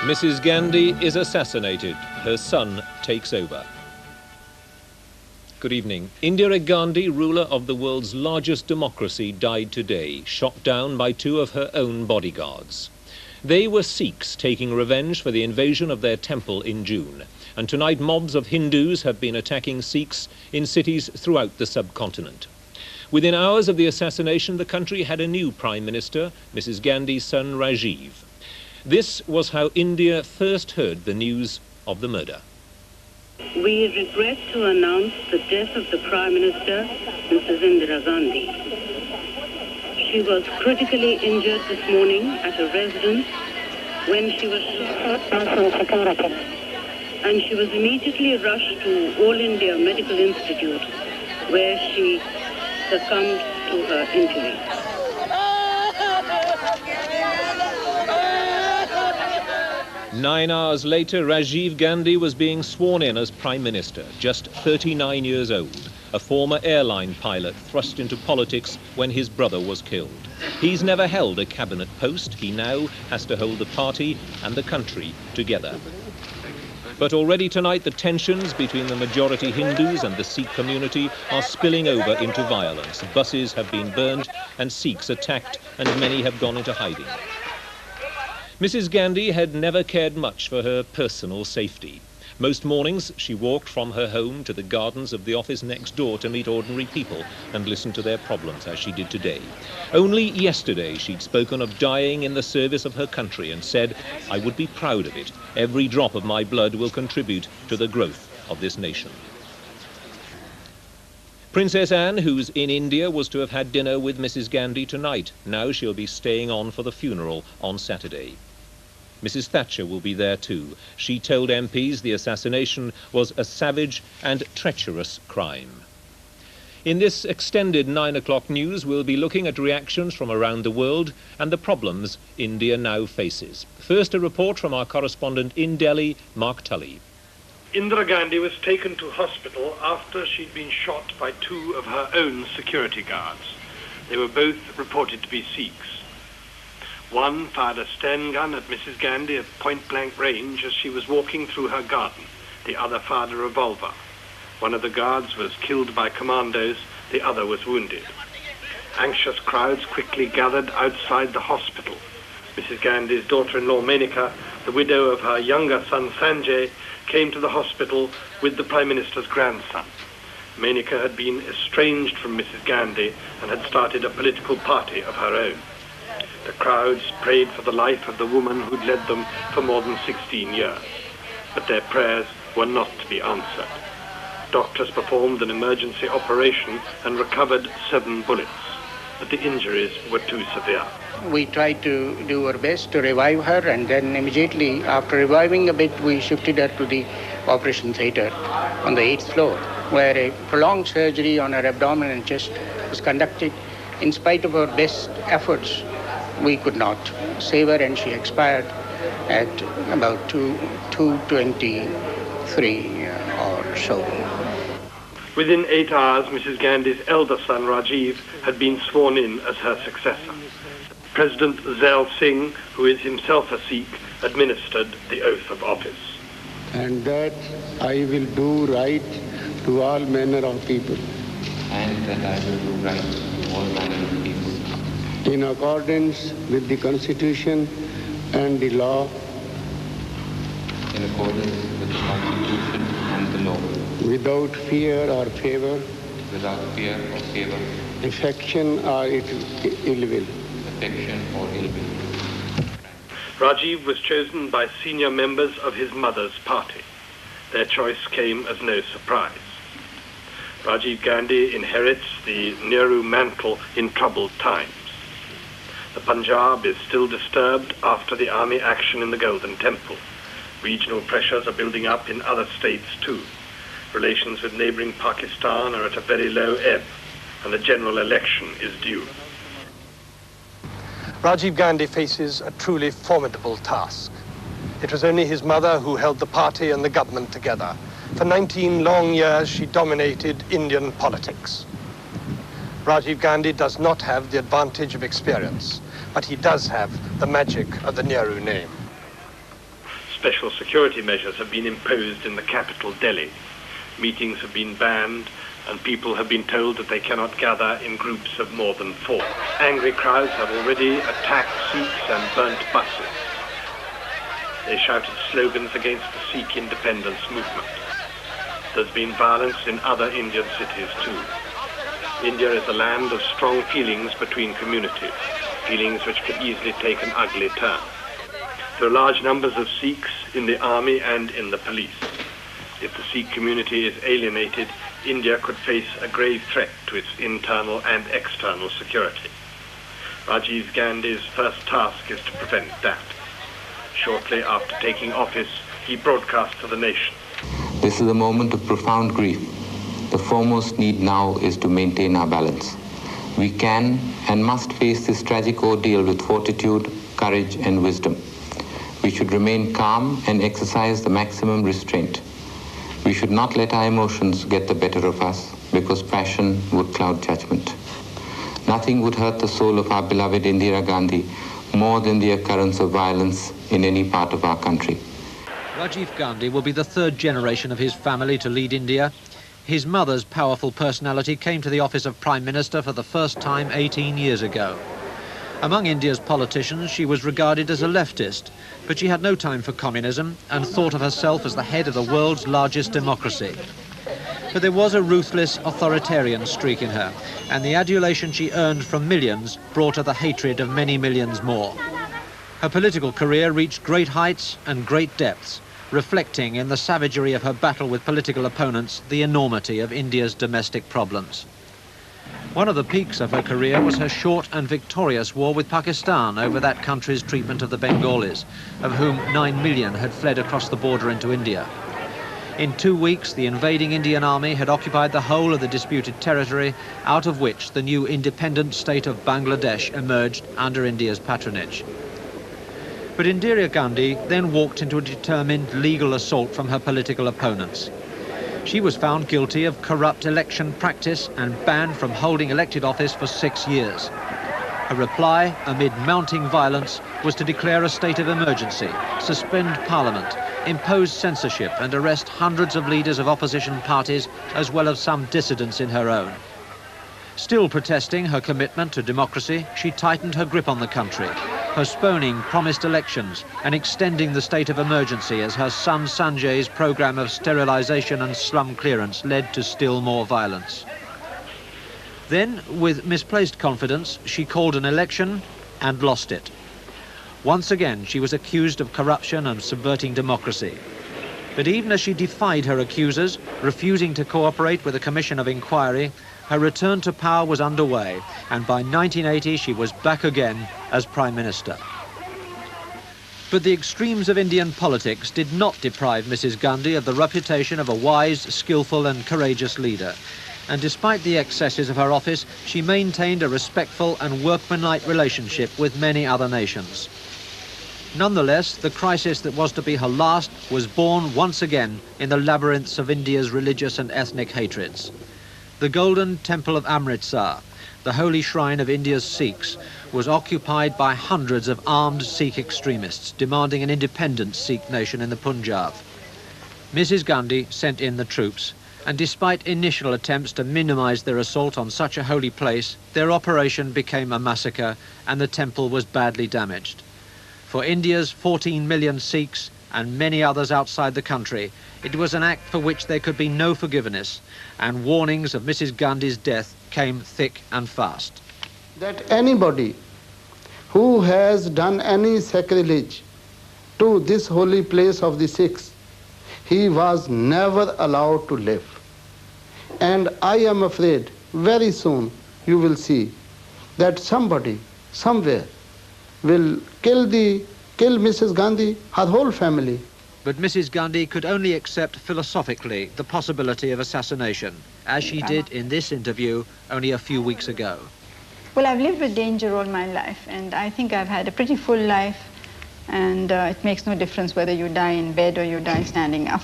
Mrs. Gandhi is assassinated. Her son takes over. Good evening. Indira Gandhi, ruler of the world's largest democracy, died today, shot down by two of her own bodyguards. They were Sikhs taking revenge for the invasion of their temple in June. And tonight mobs of Hindus have been attacking Sikhs in cities throughout the subcontinent. Within hours of the assassination, the country had a new Prime Minister, Mrs. Gandhi's son Rajiv. This was how India first heard the news of the murder. We regret to announce the death of the Prime Minister, Mrs. Indira Gandhi. She was critically injured this morning at a residence when she was shot by security, and she was immediately rushed to All India Medical Institute, where she succumbed to her injuries. Nine hours later, Rajiv Gandhi was being sworn in as Prime Minister, just 39 years old, a former airline pilot thrust into politics when his brother was killed. He's never held a cabinet post. He now has to hold the party and the country together. But already tonight, the tensions between the majority Hindus and the Sikh community are spilling over into violence. Buses have been burned and Sikhs attacked, and many have gone into hiding. Mrs. Gandhi had never cared much for her personal safety. Most mornings, she walked from her home to the gardens of the office next door to meet ordinary people and listen to their problems, as she did today. Only yesterday, she'd spoken of dying in the service of her country and said, "I would be proud of it. Every drop of my blood will contribute to the growth of this nation." Princess Anne, who's in India, was to have had dinner with Mrs. Gandhi tonight. Now she'll be staying on for the funeral on Saturday. Mrs. Thatcher will be there too. She told MPs the assassination was a savage and treacherous crime. In this extended 9 o'clock news, we'll be looking at reactions from around the world and the problems India now faces. First, a report from our correspondent in Delhi, Mark Tully. Indira Gandhi was taken to hospital after she'd been shot by two of her own security guards. They were both reported to be Sikhs. One fired a Stern gun at Mrs. Gandhi at point-blank range as she was walking through her garden. The other fired a revolver. One of the guards was killed by commandos, the other was wounded. Anxious crowds quickly gathered outside the hospital. Mrs. Gandhi's daughter-in-law Menika, the widow of her younger son Sanjay, came to the hospital with the Prime Minister's grandson. Menika had been estranged from Mrs. Gandhi and had started a political party of her own. The crowds prayed for the life of the woman who'd led them for more than 16 years. But their prayers were not to be answered. Doctors performed an emergency operation and recovered 7 bullets, but the injuries were too severe. We tried to do our best to revive her, and then immediately after reviving a bit, we shifted her to the operation theatre on the 8th floor, where a prolonged surgery on her abdomen and chest was conducted. In spite of our best efforts, we could not save her, and she expired at about 2:23 or so. Within 8 hours, Mrs. Gandhi's elder son, Rajiv, had been sworn in as her successor. President Zail Singh, who is himself a Sikh, administered the oath of office. And that I will do right to all manner of people. And that I will do right to all manner of people. In accordance with the Constitution and the law. In accordance with the Constitution and the law. Without fear or favor. Without fear or favor. Affection or ill will. Affection or ill will. Rajiv was chosen by senior members of his mother's party. Their choice came as no surprise. Rajiv Gandhi inherits the Nehru mantle in troubled times. The Punjab is still disturbed after the army action in the Golden Temple. Regional pressures are building up in other states too. Relations with neighboring Pakistan are at a very low ebb, and a general election is due. Rajiv Gandhi faces a truly formidable task. It was only his mother who held the party and the government together. For 19 long years, she dominated Indian politics. Rajiv Gandhi does not have the advantage of experience, but he does have the magic of the Nehru name. Special security measures have been imposed in the capital, Delhi. Meetings have been banned, and people have been told that they cannot gather in groups of more than 4. Angry crowds have already attacked Sikhs and burnt buses. They shouted slogans against the Sikh independence movement. There's been violence in other Indian cities too. India is a land of strong feelings between communities, feelings which can easily take an ugly turn. There are large numbers of Sikhs in the army and in the police. If the Sikh community is alienated, India could face a grave threat to its internal and external security. Rajiv Gandhi's first task is to prevent that. Shortly after taking office, he broadcast to the nation. This is a moment of profound grief. The foremost need now is to maintain our balance. We can and must face this tragic ordeal with fortitude, courage, and wisdom. We should remain calm and exercise the maximum restraint. We should not let our emotions get the better of us, because passion would cloud judgment. Nothing would hurt the soul of our beloved Indira Gandhi more than the occurrence of violence in any part of our country. Rajiv Gandhi will be the third generation of his family to lead India. His mother's powerful personality came to the office of Prime Minister for the first time 18 years ago. Among India's politicians, she was regarded as a leftist, but she had no time for communism and thought of herself as the head of the world's largest democracy. But there was a ruthless authoritarian streak in her, and the adulation she earned from millions brought her the hatred of many millions more. Her political career reached great heights and great depths, reflecting in the savagery of her battle with political opponents the enormity of India's domestic problems. One of the peaks of her career was her short and victorious war with Pakistan over that country's treatment of the Bengalis, of whom 9 million had fled across the border into India. In 2 weeks, the invading Indian army had occupied the whole of the disputed territory, out of which the new independent state of Bangladesh emerged under India's patronage. But Indira Gandhi then walked into a determined legal assault from her political opponents. She was found guilty of corrupt election practice and banned from holding elected office for 6 years. Her reply, amid mounting violence, was to declare a state of emergency, suspend parliament, impose censorship and arrest hundreds of leaders of opposition parties, as well as some dissidents in her own. Still protesting her commitment to democracy, she tightened her grip on the country, postponing promised elections and extending the state of emergency as her son Sanjay's program of sterilization and slum clearance led to still more violence. Then, with misplaced confidence, she called an election and lost it. Once again, she was accused of corruption and subverting democracy. But even as she defied her accusers, refusing to cooperate with a commission of inquiry, her return to power was underway, and by 1980 she was back again as Prime Minister. But the extremes of Indian politics did not deprive Mrs. Gandhi of the reputation of a wise, skillful and courageous leader. And despite the excesses of her office, she maintained a respectful and workmanlike relationship with many other nations. Nonetheless, the crisis that was to be her last was born once again in the labyrinths of India's religious and ethnic hatreds. The Golden Temple of Amritsar, the holy shrine of India's Sikhs, was occupied by hundreds of armed Sikh extremists demanding an independent Sikh nation in the Punjab. Mrs. Gandhi sent in the troops, and despite initial attempts to minimize their assault on such a holy place, their operation became a massacre and the temple was badly damaged. For India's 14 million Sikhs and many others outside the country, it was an act for which there could be no forgiveness, and warnings of Mrs. Gandhi's death came thick and fast. That anybody who has done any sacrilege to this holy place of the Sikhs, he was never allowed to live. And I am afraid very soon you will see that somebody, somewhere, will kill Mrs. Gandhi, her whole family. But Mrs. Gandhi could only accept philosophically the possibility of assassination, as she did in this interview only a few weeks ago. Well, I've lived with danger all my life, and I think I've had a pretty full life, and it makes no difference whether you die in bed or you die standing up.